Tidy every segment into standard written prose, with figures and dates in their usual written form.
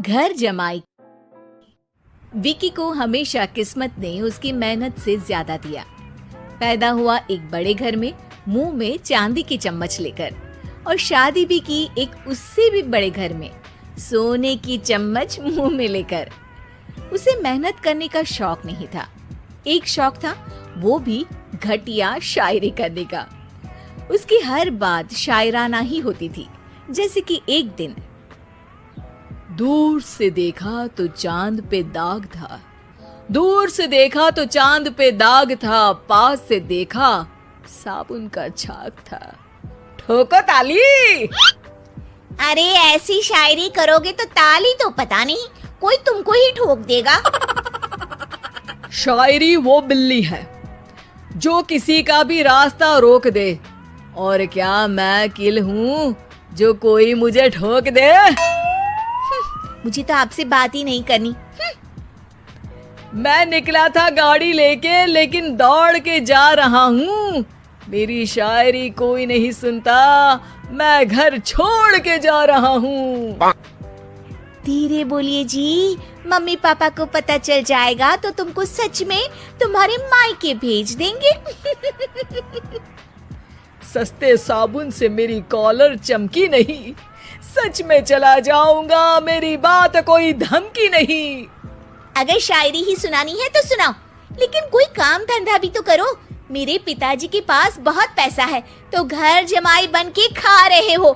घर जमाई। विकी को हमेशा किस्मत ने उसकी मेहनत से ज्यादा दिया। पैदा हुआ एक बड़े घर में, मुंह में चांदी की चम्मच लेकर, और शादी भी की एक उससे भी बड़े घर में, सोने की चम्मच मुंह में लेकर। उसे मेहनत करने का शौक नहीं था। एक शौक था, वो भी घटिया शायरी करने का। उसकी हर बात शायराना ही होती थी। जैसे कि एक दिन, दूर से देखा तो चांद पे दाग था, दूर से देखा तो चांद पे दाग था, पास से देखा साबुन का छाग था। ठोको ताली। अरे ऐसी शायरी करोगे तो ताली तो पता नहीं, कोई तुमको ही ठोक देगा। शायरी वो बिल्ली है जो किसी का भी रास्ता रोक दे, और क्या मैं किल हूँ जो कोई मुझे ठोक दे। मुझे तो आपसे बात ही नहीं करनी। मैं निकला था गाड़ी लेके, लेकिन दौड़ के जा रहा हूँ। मेरी शायरी कोई नहीं सुनता, मैं घर छोड़ के जा रहा हूँ। धीरे बोलिए जी, मम्मी पापा को पता चल जाएगा तो तुमको सच में तुम्हारे मायके भेज देंगे। सस्ते साबुन से मेरी कॉलर चमकी नहीं, सच में चला जाऊंगा, मेरी बात कोई धमकी नहीं। अगर शायरी ही सुनानी है तो सुनाओ, लेकिन कोई काम धंधा भी तो करो। मेरे पिताजी के पास बहुत पैसा है, तो घर जमाई बन के खा रहे हो,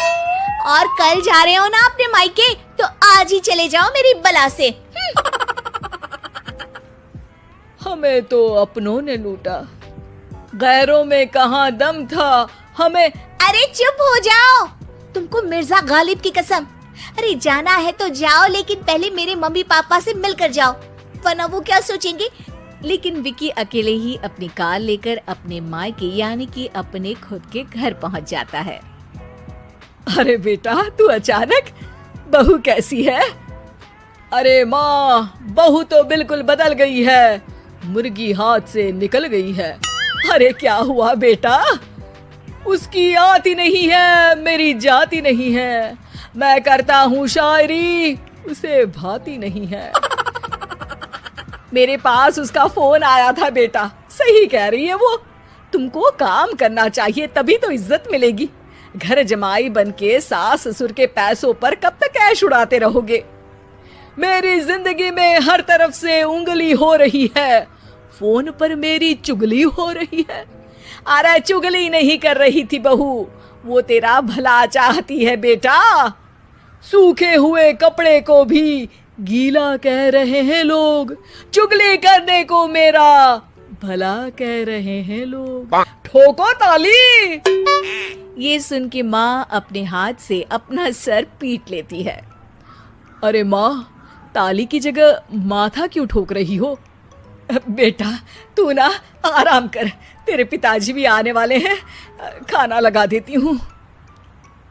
और कल जा रहे हो ना अपने मायके, तो आज ही चले जाओ मेरी बला से। हमें तो अपनों ने लूटा, गैरों में कहाँ दम था हमें। अरे चुप हो जाओ, तुमको मिर्जा गालिब की कसम। अरे जाना है तो जाओ, लेकिन पहले मेरे मम्मी पापा से मिलकर जाओ, वरना वो क्या सोचेंगे। लेकिन विकी अकेले ही अपनी कार लेकर अपने मायके यानी कि अपने खुद के घर पहुंच जाता है। अरे बेटा, तू अचानक, बहू कैसी है? अरे माँ, बहू तो बिल्कुल बदल गई है, मुर्गी हाथ से निकल गई है। अरे क्या हुआ बेटा? उसकी आती नहीं है, मेरी जाती नहीं है। मैं करता हूँ शायरी, उसे भाती नहीं है। मेरे पास उसका फोन आया था बेटा, सही कह रही है वो। तुमको काम करना चाहिए, तभी तो इज्जत मिलेगी। घर जमाई बनके सास ससुर के पैसों पर कब तक ऐश उड़ाते रहोगे? मेरी जिंदगी में हर तरफ से उंगली हो रही है, फोन पर मेरी चुगली हो रही है। अरे चुगली नहीं कर रही थी बहू, वो तेरा भला चाहती है बेटा। सूखे हुए कपड़े को भी गीला कह रहे हैं लोग, चुगली करने को मेरा भला कह रहे हैं लोग। ठोको ताली। ये सुन के माँ अपने हाथ से अपना सर पीट लेती है। अरे माँ, ताली की जगह माथा क्यों ठोक रही हो? बेटा तू ना आराम कर, तेरे पिताजी भी आने वाले हैं, खाना लगा देती हूँ।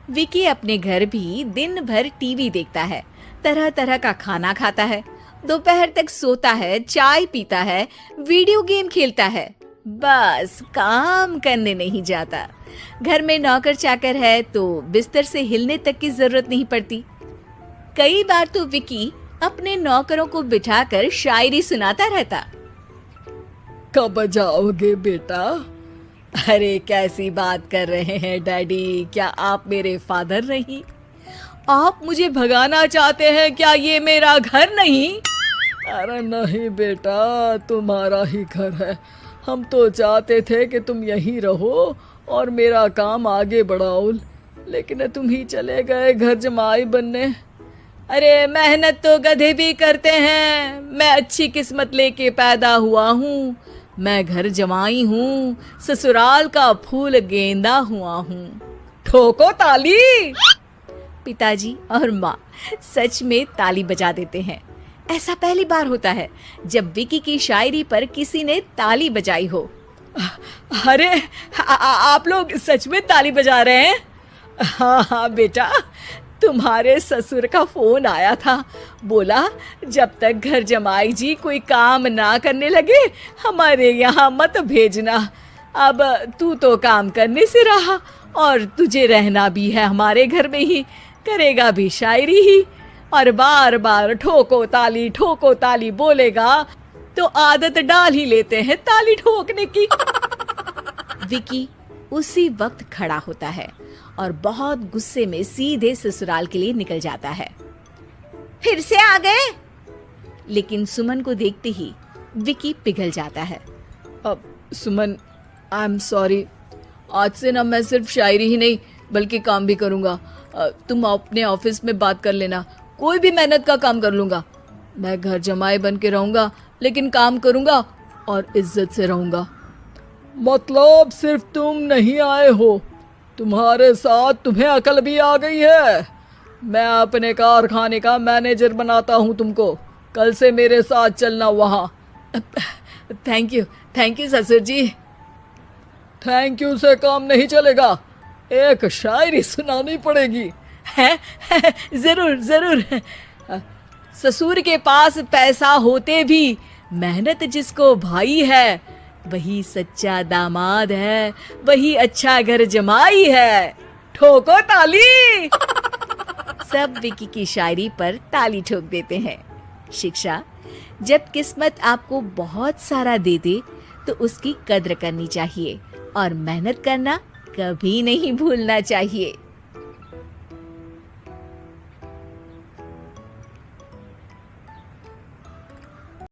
विकी अपने घर भी दिन भर टीवी देखता है, तरह तरह का खाना खाता है, दोपहर तक सोता है, चाय पीता है, वीडियो गेम खेलता है, बस काम करने नहीं जाता। घर में नौकर चाकर है तो बिस्तर से हिलने तक की जरूरत नहीं पड़ती। कई बार तो विकी अपने नौकरों को बिठाकर शायरी सुनाता रहता। कब जाओगे बेटा? अरे कैसी बात कर रहे हैं डैडी, क्या आप मेरे फादर नहीं? आप मुझे भगाना चाहते हैं क्या? ये मेरा घर नहीं। अरे नहीं बेटा, तुम्हारा ही घर है। हम तो चाहते थे कि तुम यहीं रहो और मेरा काम आगे बढ़ाओ, लेकिन तुम ही चले गए घर जमाई बनने। अरे मेहनत तो गधे भी करते हैं, मैं अच्छी किस्मत लेके पैदा हुआ हूँ, मैं घर जमाई हूँ, ससुराल का फूल गेंदा हुआ हूँ। ठोको ताली। पिताजी और माँ सच में ताली बजा देते हैं। ऐसा पहली बार होता है जब विकी की शायरी पर किसी ने ताली बजाई हो। अरे आप लोग सच में ताली बजा रहे हैं? हाँ हाँ बेटा, तुम्हारे ससुर का फोन आया था, बोला जब तक घर जमाई जी कोई काम ना करने लगे हमारे यहाँ मत भेजना। अब तू तो काम करने से रहा और तुझे रहना भी है हमारे घर में ही, करेगा भी शायरी ही। और बार बार ठोको ताली बोलेगा तो आदत डाल ही लेते हैं ताली ठोकने की। विकी उसी वक्त खड़ा होता है और बहुत गुस्से में सीधे ससुराल के लिए निकल जाता है। फिर से आ गए? लेकिन सुमन को देखते ही विकी पिघल जाता है। अब सुमन, आई एम सॉरी, आज से ना मैं सिर्फ शायरी ही नहीं बल्कि काम भी करूंगा। तुम अपने ऑफिस में बात कर लेना, कोई भी मेहनत का काम कर लूंगा। मैं घर जमाई बन के रहूंगा लेकिन काम करूंगा और इज्जत से रहूंगा। मतलब सिर्फ तुम नहीं आए हो, तुम्हारे साथ तुम्हें अकल भी आ गई है। मैं अपने कारखाने का मैनेजर बनाता हूँ तुमको, कल से मेरे साथ चलना वहाँ। थैंक यू ससुर जी। थैंक यू से काम नहीं चलेगा, एक शायरी सुनानी पड़ेगी। है जरूर। ससुर के पास पैसा होते भी मेहनत जिसको भाई है, वही सच्चा दामाद है, वही अच्छा घर जमाई है। ठोको ताली। सब विकी की शायरी पर ताली ठोक देते हैं। शिक्षा: जब किस्मत आपको बहुत सारा दे दे तो उसकी कद्र करनी चाहिए और मेहनत करना कभी नहीं भूलना चाहिए।